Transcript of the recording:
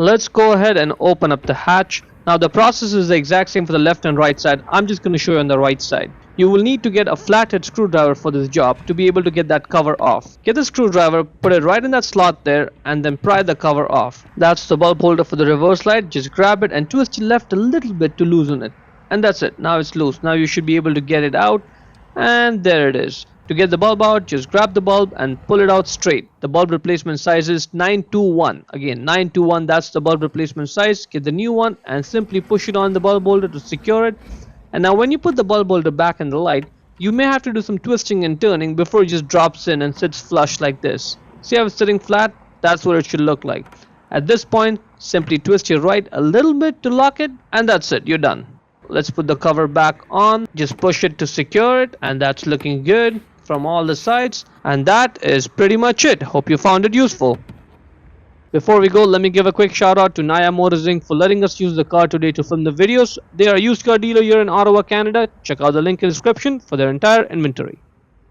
Let's go ahead and open up the hatch. Now the process is the exact same for the left and right side. I'm just going to show you on the right side. You will need to get a flathead screwdriver for this job to be able to get that cover off. Get the screwdriver, put it right in that slot there, and then pry the cover off. That's the bulb holder for the reverse light. Just grab it and twist it left a little bit to loosen it. And that's it. Now it's loose. Now you should be able to get it out. And there it is. To get the bulb out, just grab the bulb and pull it out straight. The bulb replacement size is 921. Again, 921, that's the bulb replacement size. Get the new one and simply push it on the bulb holder to secure it. And now when you put the bulb holder back in the light, you may have to do some twisting and turning before it just drops in and sits flush like this. See how it's sitting flat? That's what it should look like. At this point, simply twist your right a little bit to lock it, and that's it, you're done. Let's put the cover back on, just push it to secure it, and that's looking good from all the sides. And that is pretty much it. Hope you found it useful. Before we go, let me give a quick shout out to Naya Motors Inc. for letting us use the car today to film the videos. They are a used car dealer here in Ottawa, Canada. Check out the link in the description for their entire inventory.